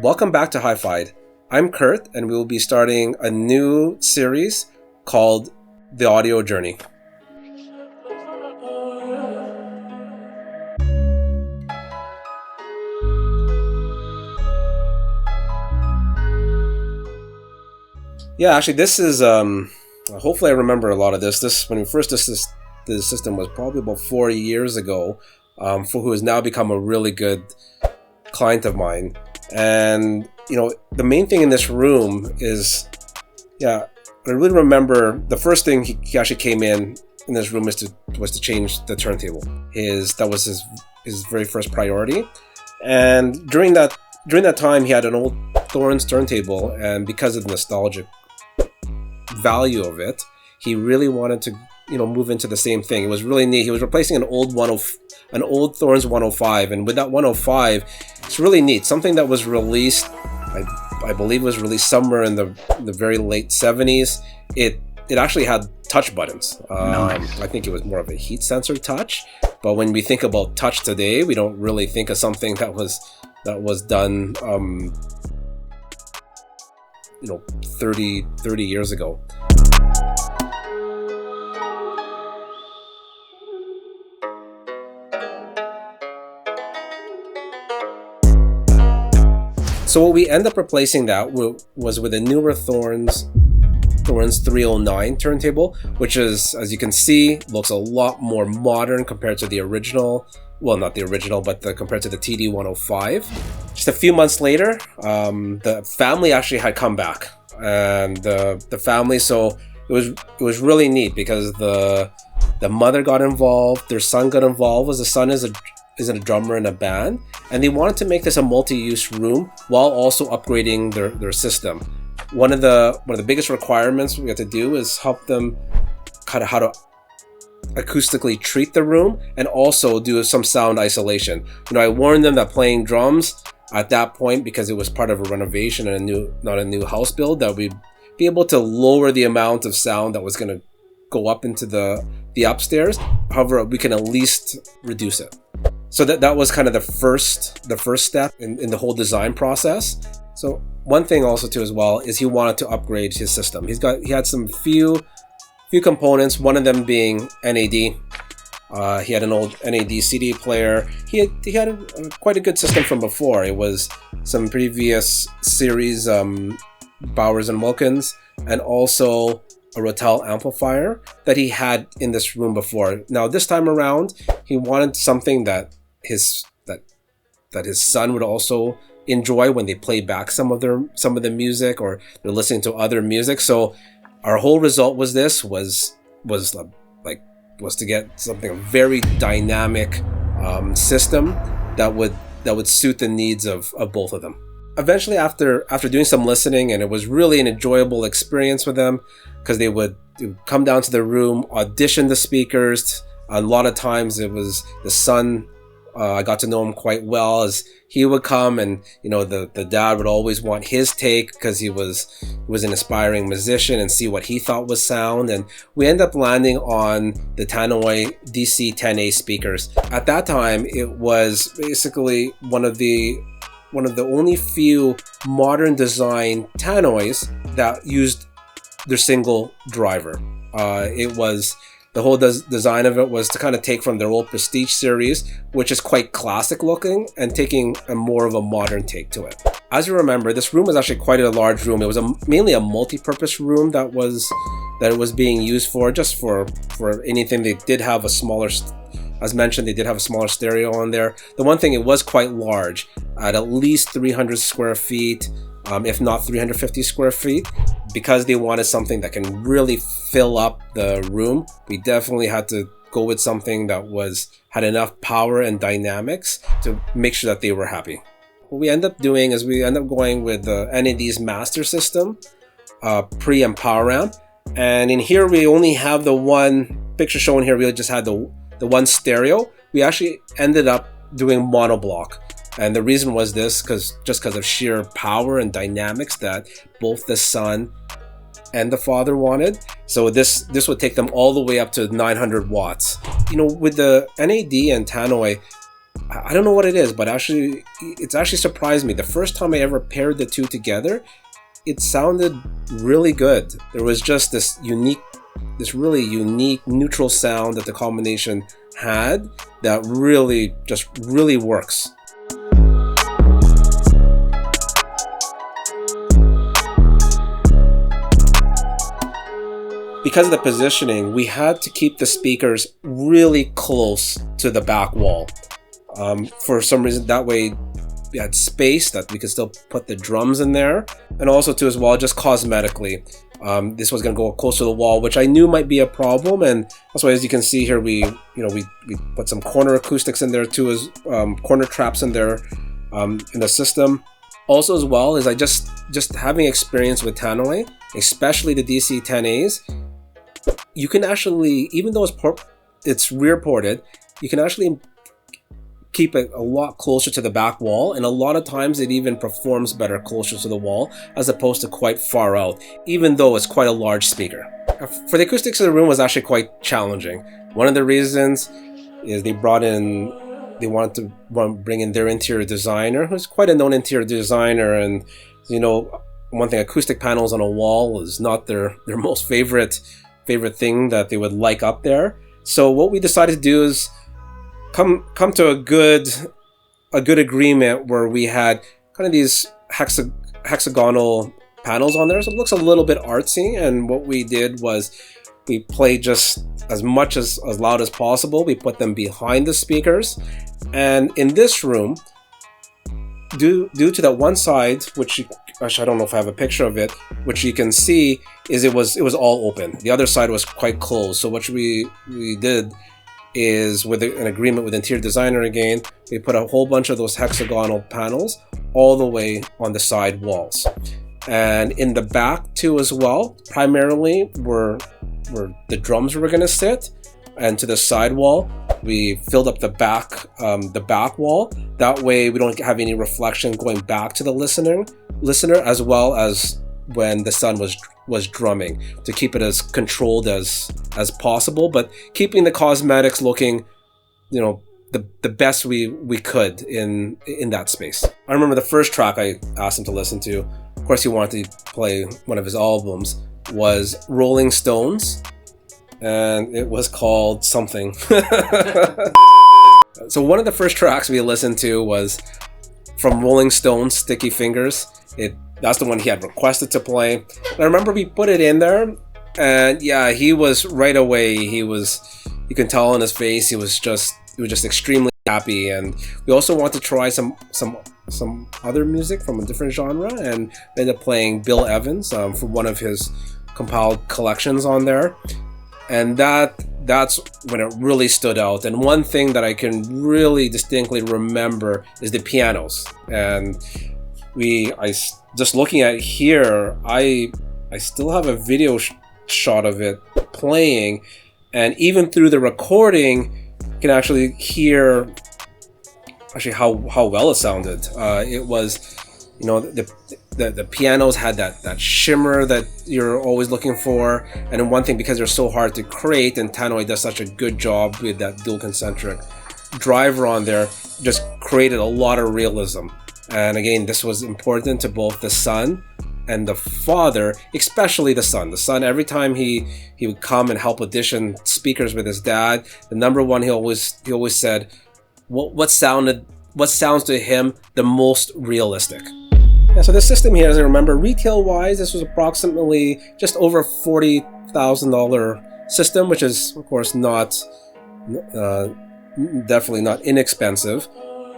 Welcome back to Hi-Fi. I'm Kurt, and we will be starting a new series called The Audio Journey. Yeah, actually, this is, hopefully I remember a lot of this. When we first did the system was probably about 4 years ago, for who has now become a really good client of mine. And, you know, the main thing in this room is, I really remember the first thing he actually came in this room was to change the turntable. That was his very first priority. And during that time, he had an old Thorns turntable, and because of the nostalgic value of it, he really wanted to, move into the same thing. It was really neat. He was replacing an old Thorns 105, and with that 105, it's really neat. Something that was released, I believe, was released somewhere in the very late 70s. It actually had touch buttons. Nice. I think it was more of a heat sensor touch. But when we think about touch today, we don't really think of something that was done, 30 years ago. So what we end up replacing that was with a newer Thorns 309 turntable, which is, as you can see, looks a lot more modern compared to the original. Well, not the original, but compared to the TD 105. Just a few months later, the family actually had come back, and the family. So it was really neat because the mother got involved, their son got involved. The son is a drummer in a band, and they wanted to make this a multi-use room while also upgrading their system. One of the biggest requirements we had to do is help them kind of how to acoustically treat the room and also do some sound isolation. I warned them that playing drums at that point, because it was part of a renovation and not a new house build, that we'd be able to lower the amount of sound that was going to go up into the upstairs. However, we can at least reduce it. So that was kind of the first step in the whole design process. So one thing also too as well is he wanted to upgrade his system. He had some few components, one of them being NAD. He had an old NAD CD player. He had quite a good system from before. It was some previous series Bowers and Wilkins, and also a Rotel amplifier that he had in this room before. Now this time around, he wanted something that his son would also enjoy when they play back some of the music, or they're listening to other music. So our whole result was to get something very dynamic system that would suit the needs of both of them. Eventually, after doing some listening, and it was really an enjoyable experience with them, because they would come down to the room, audition the speakers. A lot of times it was the son. I got to know him quite well, as he would come, and the dad would always want his take because he was an aspiring musician, and see what he thought was sound. And we ended up landing on the Tannoy DC10a speakers. At that time, it was basically one of the only few modern design Tannoys that used their single driver. The whole design of it was to kind of take from their old Prestige series, which is quite classic looking, and taking a more of a modern take to it. As you remember, this room was actually quite a large room. It was mainly a multi-purpose room that it was being used for anything. They did have a smaller, as mentioned, they did have a smaller stereo on there. The one thing, it was quite large, at least 300 square feet, if not 350 square feet. Because they wanted something that can really fill up the room, we definitely had to go with something that had enough power and dynamics to make sure that they were happy. What we end up doing is we end up going with the NAD's Master system, pre and power amp. And in here, we only have the one picture shown here. We just had the one stereo. We actually ended up doing monoblock. And the reason was this, because of sheer power and dynamics that both the son and the father wanted. So this would take them all the way up to 900 watts. With the NAD and Tannoy, I don't know what it is, but it's actually surprised me. The first time I ever paired the two together, it sounded really good. There was just this really unique neutral sound that the combination had that really works. Because of the positioning, we had to keep the speakers really close to the back wall. For some reason, that way we had space that we could still put the drums in there, and also too as well, just cosmetically, this was going to go close to the wall, which I knew might be a problem, and that's why, as you can see here, we put some corner acoustics in there too, as corner traps in there in the system. Also as well, is I just having experience with Tannoy, especially the DC10As, you can actually, even though it's rear ported, you can actually keep it a lot closer to the back wall, and a lot of times it even performs better closer to the wall as opposed to quite far out, even though it's quite a large speaker. For the acoustics in the room was actually quite challenging. One of the reasons is they wanted to bring in their interior designer, who's quite a known interior designer, and one thing, acoustic panels on a wall is not their most favorite thing that they would like up there. So what we decided to do is come to a good agreement where we had kind of these hexagonal panels on there, so it looks a little bit artsy. And what we did was we played just as much as loud as possible. We put them behind the speakers, and in this room, due to that one side, which actually I don't know if I have a picture of it, which you can see is it was all open. The other side was quite closed. So what we did is, with an agreement with interior designer again, we put a whole bunch of those hexagonal panels all the way on the side walls. And in the back too as well, primarily where the drums were gonna sit, and to the side wall, we filled up the back wall. That way we don't have any reflection going back to the listener, as well as when the son was drumming, to keep it as controlled as possible, but keeping the cosmetics looking, the best we could in that space. I remember the first track I asked him to listen to, of course he wanted to play one of his albums, was Rolling Stones, and it was called something. So one of the first tracks we listened to was from Rolling Stones, Sticky Fingers. That's the one he had requested to play. And I remember we put it in there, and yeah, he was right away. You can tell on his face, he was just extremely happy. And we also wanted to try some other music from a different genre, and ended up playing Bill Evans from one of his compiled collections on there. And that's when it really stood out. And one thing that I can really distinctly remember is the pianos. And just looking at here, I still have a video shot of it playing, and even through the recording, you can actually hear how well it sounded. It was, the pianos had that shimmer that you're always looking for. And then one thing, because they're so hard to create, and Tannoy does such a good job with that dual concentric driver on there, just created a lot of realism. And again, this was important to both the son and the father, especially the son. The son, every time he would come and help audition speakers with his dad, the number one he always said, what sounds to him the most realistic. Yeah, so this system here, as I remember, retail-wise, this was approximately just over $40,000 system, which is, of course, definitely not inexpensive,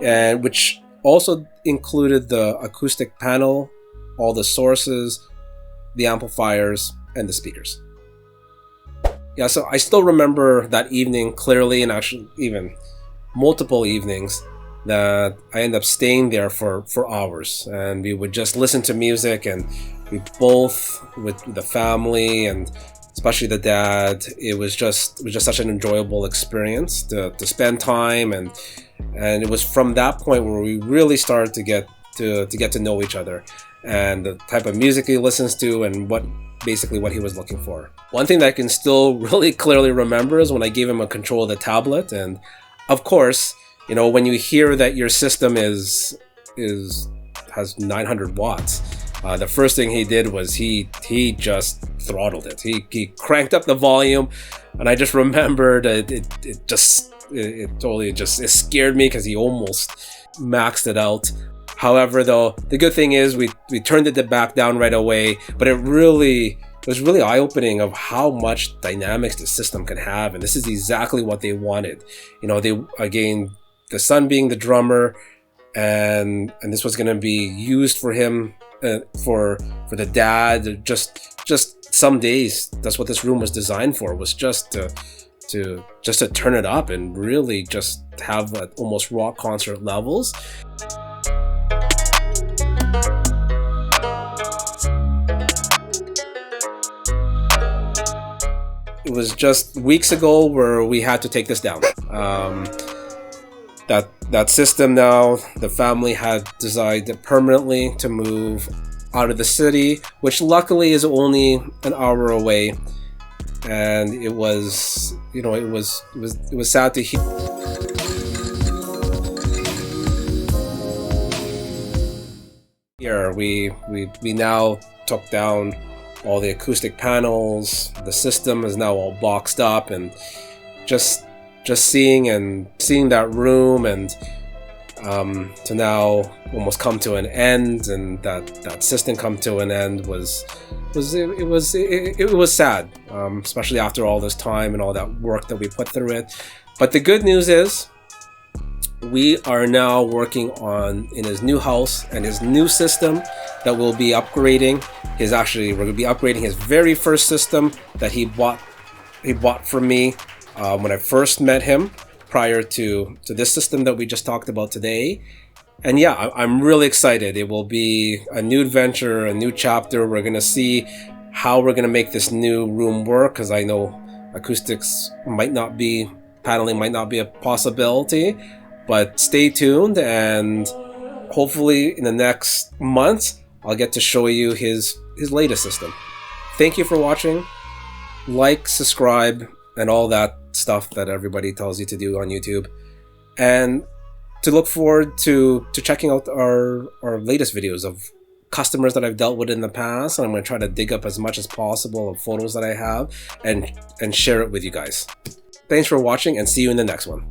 and which also included the acoustic panel, all the sources, the amplifiers, and the speakers. Yeah, so I still remember that evening clearly, and actually even multiple evenings, that I ended up staying there for hours, and we would just listen to music, and we both, with the family and especially the dad, it was just such an enjoyable experience to spend time, and it was from that point where we really started to get to know each other, and the type of music he listens to, and what he was looking for. One thing that I can still really clearly remember is when I gave him a control of the tablet, and of course, You know, when you hear that your system has 900 watts, the first thing he did was he just throttled it. He cranked up the volume, and I just remembered it totally just scared me because he almost maxed it out. However, though, the good thing is we turned it back down right away, but it was really eye-opening of how much dynamics the system can have, and this is exactly what they wanted. You know, the son being the drummer, and this was going to be used for him, for the dad. Just some days, that's what this room was designed for, was just to turn it up and really just have almost rock concert levels. It was just weeks ago where we had to take this down. That system now, the family had decided permanently to move out of the city, which luckily is only an hour away. And it was, you know, it was sad to hear. Here we now took down all the acoustic panels. The system is now all boxed up, and just seeing that room, and to now almost come to an end, and that system come to an end was sad, especially after all this time and all that work that we put through it. But the good news is we are now working on in his new house and his new system that we'll be upgrading. We're going to be upgrading his very first system that he bought from me when I first met him, prior to this system that we just talked about today. And yeah, I'm really excited. It will be a new adventure, a new chapter. We're going to see how we're going to make this new room work, because I know acoustics paneling might not be a possibility. But stay tuned, and hopefully in the next month I'll get to show you his latest system. Thank you for watching. Like, subscribe, and all that stuff that everybody tells you to do on YouTube. And to look forward to checking out our latest videos of customers that I've dealt with in the past. And I'm going to try to dig up as much as possible of photos that I have and share it with you guys. Thanks for watching, and see you in the next one.